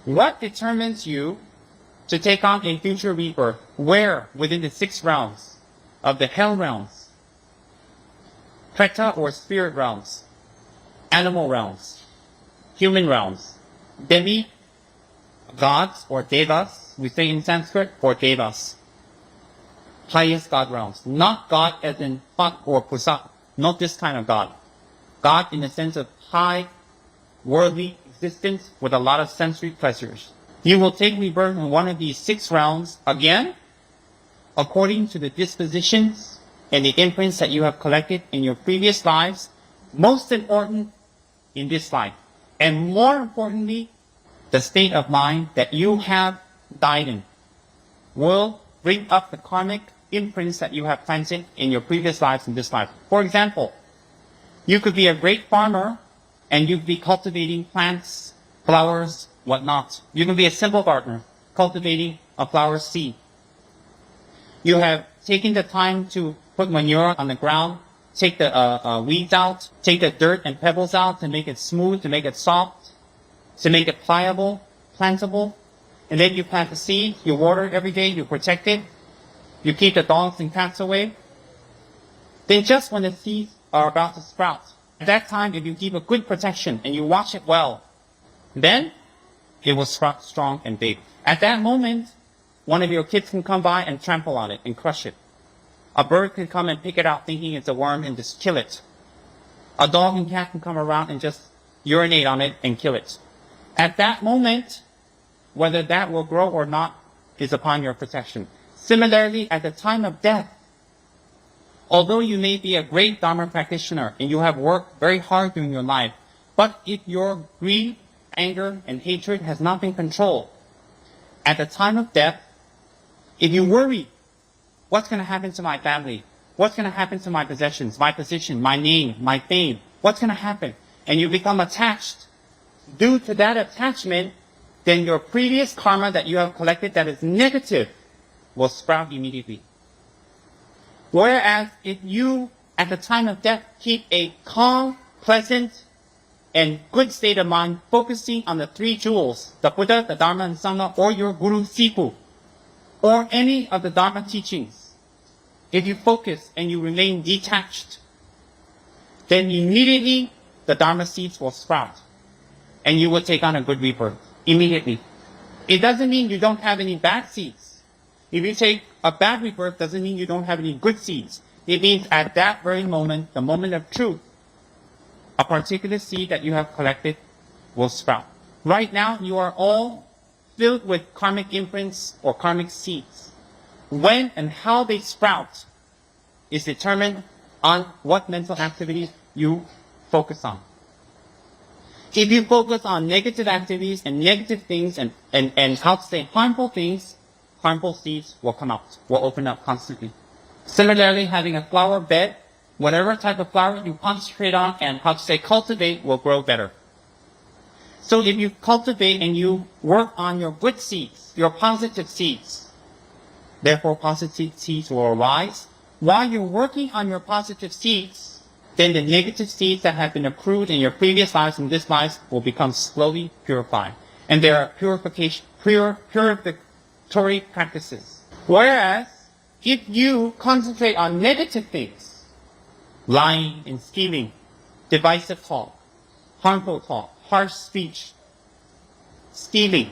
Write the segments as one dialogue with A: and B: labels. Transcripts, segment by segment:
A: What determines you to take on a future rebirth? Where within the 6 realms of the hell realms, preta or spirit realms, animal realms, human realms, demi, gods or devas, we say in Sanskrit, or devas, highest god realms. Not God as in Phật or Pusa, not this kind of God. God in the sense of high worldly existence with a lot of sensory pleasures. You will take rebirth in one of these 6 realms again, according to the dispositions and the imprints that you have collected in your previous lives, most important in this life. And more importantly, the state of mind that you have died in will bring up the karmic imprints that you have planted in your previous lives in this life. For example, you could be a great farmer and you could be cultivating plants, flowers, whatnot. You can be a simple gardener cultivating a flower seed. You have taken the time to put manure on the ground, take the weeds out, take the dirt and pebbles out to make it smooth, to make it soft, to make it pliable, plantable. And then you plant the seed, you water it every day, you protect it, you keep the dogs and cats away. Then just when the seeds are about to sprout, at that time, if you keep a good protection and you watch it well, then it will sprout strong and big. At that moment, one of your kids can come by and trample on it and crush it. A bird can come and pick it out thinking it's a worm and just kill it. A dog and cat can come around and just urinate on it and kill it. At that moment, whether that will grow or not is upon your protection. Similarly, at the time of death, although you may be a great Dharma practitioner and you have worked very hard during your life, but if your greed, anger, and hatred has not been controlled, at the time of death, if you worry, what's going to happen to my family? What's going to happen to my possessions, my position, my name, my fame? What's going to happen? And you become attached. Due to that attachment, then your previous karma that you have collected that is negative will sprout immediately. Whereas if you, at the time of death, keep a calm, pleasant, and good state of mind, focusing on the 3 jewels, the Buddha, the Dharma, and Sangha, or your Guru Sifu, or any of the Dharma teachings, if you focus and you remain detached, then immediately the Dharma seeds will sprout, and you will take on a good rebirth, immediately. It doesn't mean you don't have any bad seeds. If you take a bad rebirth, doesn't mean you don't have any good seeds. It means at that very moment, the moment of truth, a particular seed that you have collected will sprout. Right now, you are all filled with karmic imprints or karmic seeds. When and how they sprout is determined on what mental activities you focus on. If you focus on negative activities and negative things and how to say harmful things, harmful seeds will come out, will open up constantly. Similarly, having a flower bed, whatever type of flower you concentrate on and how to say cultivate will grow better. So if you cultivate and you work on your good seeds, your positive seeds, therefore positive seeds will arise. While you're working on your positive seeds, then the negative seeds that have been accrued in your previous lives and this life will become slowly purified. And there are purificatory practices. Whereas, if you concentrate on negative things, lying and stealing, divisive talk, harmful talk, harsh speech, stealing,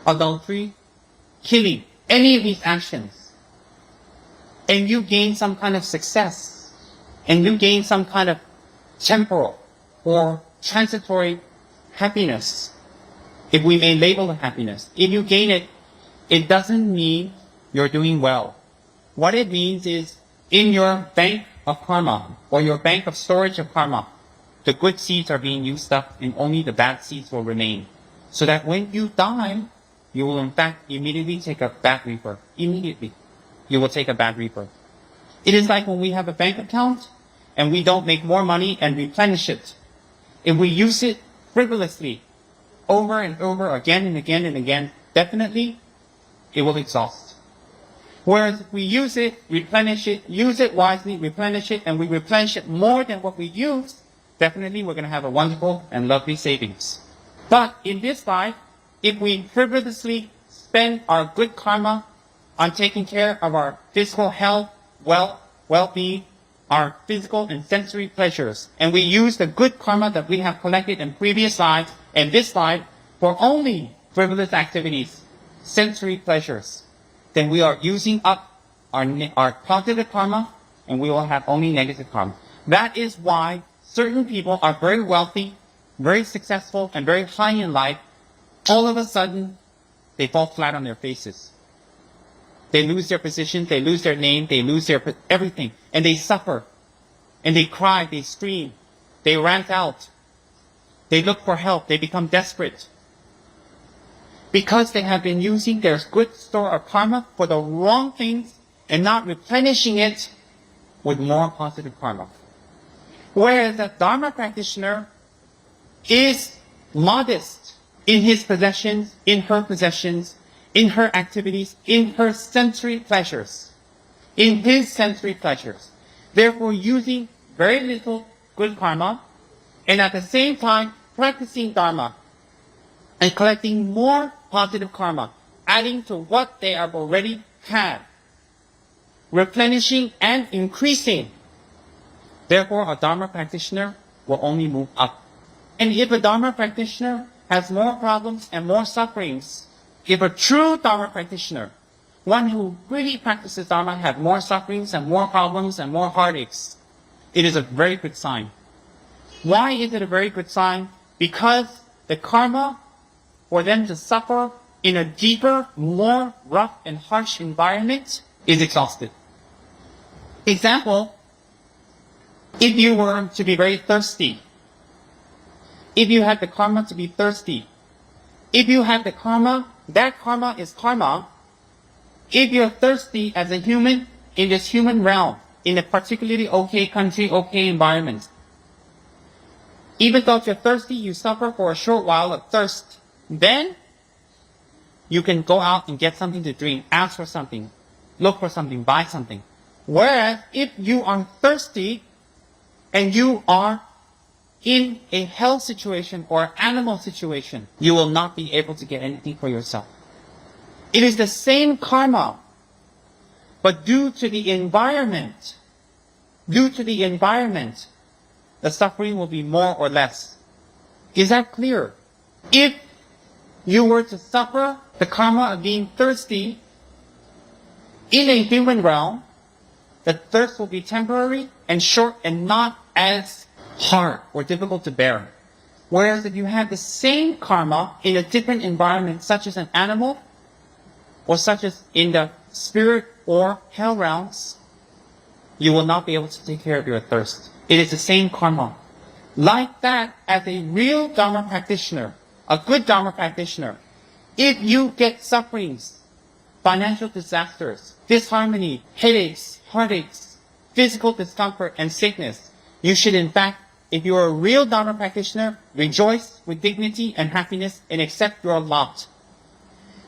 A: adultery, killing, any of these actions, and you gain some kind of success, and you gain some kind of temporal or transitory happiness, if we may label it happiness, if you gain it, it doesn't mean you're doing well. What it means is, in your bank of karma, or your bank of storage of karma, the good seeds are being used up and only the bad seeds will remain. So that when you die, you will in fact immediately take a bad rebirth. Immediately, you will take a bad rebirth. It is like when we have a bank account and we don't make more money and replenish it. If we use it frivolously, over and over, again and again and again, definitely, it will exhaust. Whereas if we use it, replenish it, use it wisely, replenish it, and we replenish it more than what we use, definitely we're going to have a wonderful and lovely savings. But in this life, if we frivolously spend our good karma on taking care of our physical health, well-being, our physical and sensory pleasures, and we use the good karma that we have collected in previous lives and this life for only frivolous activities, sensory pleasures, then we are using up our positive karma, and we will have only negative karma. That is why certain people are very wealthy, very successful, and very high in life. All of a sudden, they fall flat on their faces. They lose their position, they lose their name, they lose their everything, and they suffer. And they cry, they scream, they rant out. They look for help, they become desperate. Because they have been using their good store of karma for the wrong things and not replenishing it with more positive karma. Whereas a Dharma practitioner is modest in his possessions, in her possessions, in her activities, in her sensory pleasures, in his sensory pleasures. Therefore using very little good karma, and at the same time practicing Dharma and collecting more positive karma, adding to what they have already had, replenishing and increasing. Therefore, a Dharma practitioner will only move up. And if a Dharma practitioner has more problems and more sufferings, if a true Dharma practitioner, one who really practices Dharma, has more sufferings and more problems and more heartaches, it is a very good sign. Why is it a very good sign? Because the karma for them to suffer in a deeper, more rough and harsh environment is exhausted. Example, if you were to be very thirsty, if you had the karma to be thirsty, if you have the karma, that karma is karma. If you're thirsty as a human in this human realm, in a particularly okay country, okay environment, even though you're thirsty, you suffer for a short while of thirst. Then you can go out and get something to drink, ask for something, look for something, buy something. Whereas if you are thirsty and you are in a health situation or animal situation, you will not be able to get anything for yourself. It is the same karma, but due to the environment, the suffering will be more or less. Is that clear? If you were to suffer the karma of being thirsty in a human realm, the thirst will be temporary and short and not as hard or difficult to bear. Whereas if you have the same karma in a different environment, such as an animal, or such as in the spirit or hell realms, you will not be able to take care of your thirst. It is the same karma. Like that, as a real Dharma practitioner, a good Dharma practitioner, if you get sufferings, financial disasters, disharmony, headaches, heartaches, physical discomfort, and sickness, you should in fact, if you are a real Dharma practitioner, rejoice with dignity and happiness and accept your lot.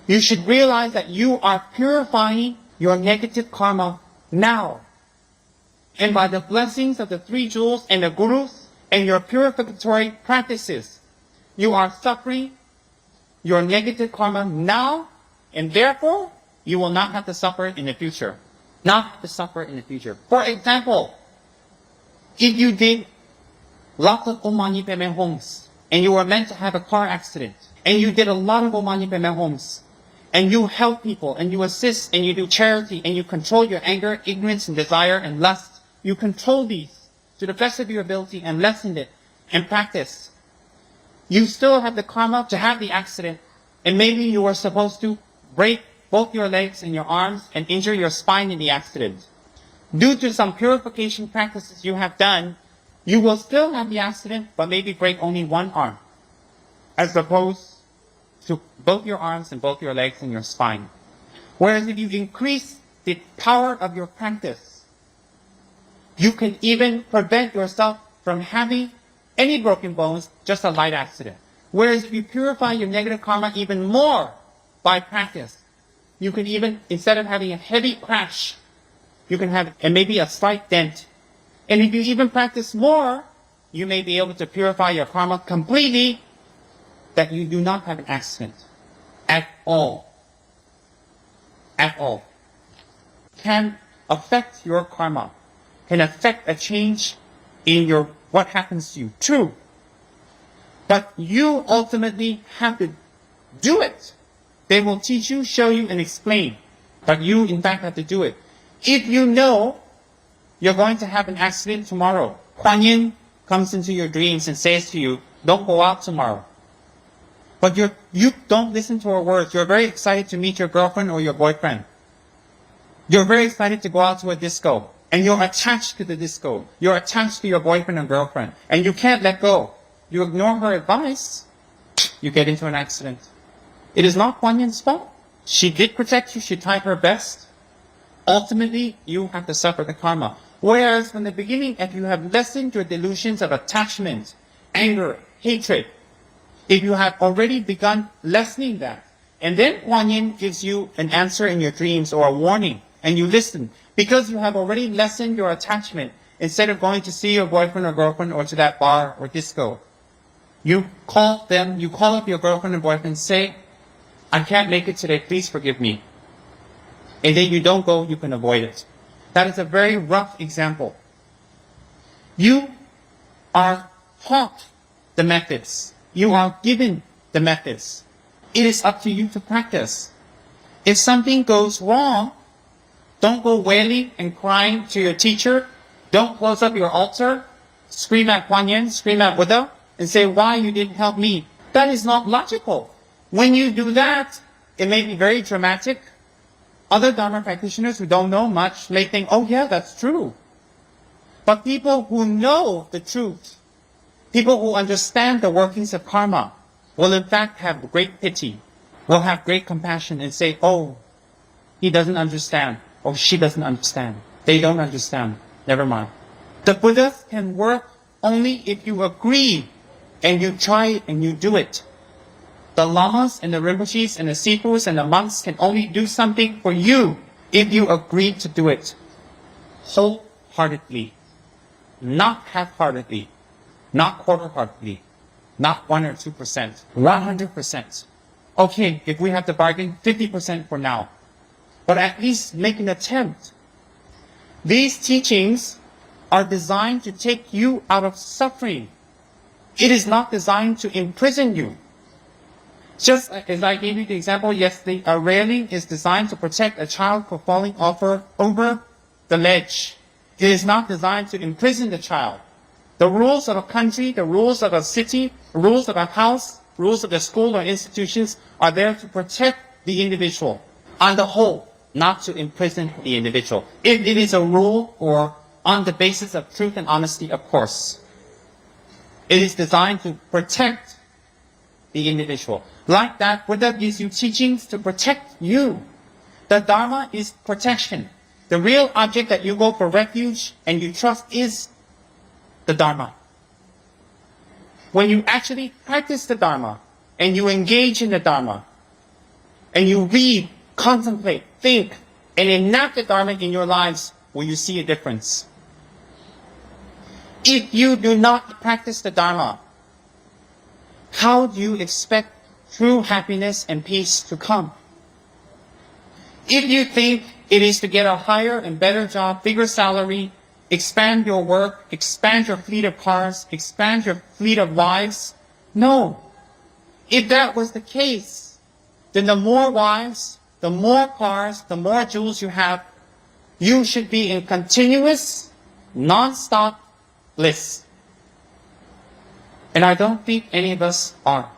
A: You should realize that you are purifying your negative karma now. And by the blessings of the three jewels and the gurus and your purificatory practices, you are suffering your negative karma now, and therefore you will not have to suffer in the future. Not have to suffer in the future. For example, if you did lots of Om Mani Padme Hums, and you were meant to have a car accident, and you did a lot of Om Mani Padme Hums, and you help people, and you assist, and you do charity, and you control your anger, ignorance, and desire, and lust. You control these to the best of your ability and lessen it and practice. You still have the karma to have the accident, and maybe you were supposed to break both your legs and your arms and injure your spine in the accident. Due to some purification practices you have done, you will still have the accident, but maybe break only one arm, as opposed to both your arms and both your legs and your spine. Whereas if you increase the power of your practice, you can even prevent yourself from having any broken bones, just a light accident. Whereas if you purify your negative karma even more by practice, you can even, instead of having a heavy crash, you can have maybe a slight dent. And if you even practice more, you may be able to purify your karma completely that you do not have an accident at all, can affect your karma, can affect a change in your what happens to you. True. But you ultimately have to do it. They will teach you, show you, and explain. But you, in fact, have to do it. If you know you're going to have an accident tomorrow, Kuan Yin comes into your dreams and says to you, don't go out tomorrow. But you don't listen to her words. You're very excited to meet your girlfriend or your boyfriend. You're very excited to go out to a disco. And you're attached to the disco. You're attached to your boyfriend or girlfriend. And you can't let go. You ignore her advice. You get into an accident. It is not Kuan Yin's fault. She did protect you. She tried her best. Ultimately, you have to suffer the karma. Whereas from the beginning, if you have lessened your delusions of attachment, anger, hatred, if you have already begun lessening that, and then Kuan Yin gives you an answer in your dreams or a warning, and you listen, because you have already lessened your attachment, instead of going to see your boyfriend or girlfriend or to that bar or disco, you call up your girlfriend and boyfriend and say, I can't make it today, please forgive me. And then you don't go, you can avoid it. That is a very rough example. You are taught the methods. You are given the methods. It is up to you to practice. If something goes wrong, don't go wailing and crying to your teacher. Don't close up your altar, scream at Kuan Yin, scream at Buddha, and say, why you didn't help me. That is not logical. When you do that, it may be very dramatic. Other Dharma practitioners who don't know much may think, oh yeah, that's true. But people who know the truth, people who understand the workings of karma, will in fact have great pity, will have great compassion and say, oh, he doesn't understand, or she doesn't understand. They don't understand. Never mind. The Buddhas can work only if you agree and you try and you do it. The lamas and the rinpoches and the sifus and the monks can only do something for you if you agree to do it wholeheartedly, not half-heartedly, not quarter-heartedly, not 1 or 2%, 100%. Okay, if we have to bargain, 50% for now. But at least make an attempt. These teachings are designed to take you out of suffering. It is not designed to imprison you. Just as I gave you the example yesterday, a railing is designed to protect a child from falling over the ledge. It is not designed to imprison the child. The rules of a country, the rules of a city, the rules of a house, rules of the school or institutions are there to protect the individual on the whole, not to imprison the individual. If it is a rule or on the basis of truth and honesty, of course. It is designed to protect the individual. Like that, Buddha gives you teachings to protect you. The Dharma is protection. The real object that you go for refuge and you trust is the Dharma. When you actually practice the Dharma and you engage in the Dharma and you read, contemplate, think, and enact the Dharma in your lives, will you see a difference? If you do not practice the Dharma, how do you expect true happiness and peace to come? If you think it is to get a higher and better job, bigger salary, expand your work, expand your fleet of cars, expand your fleet of wives, no. If that was the case, then the more wives, the more cars, the more jewels you have, you should be in continuous, non-stop bliss. And I don't think any of us are.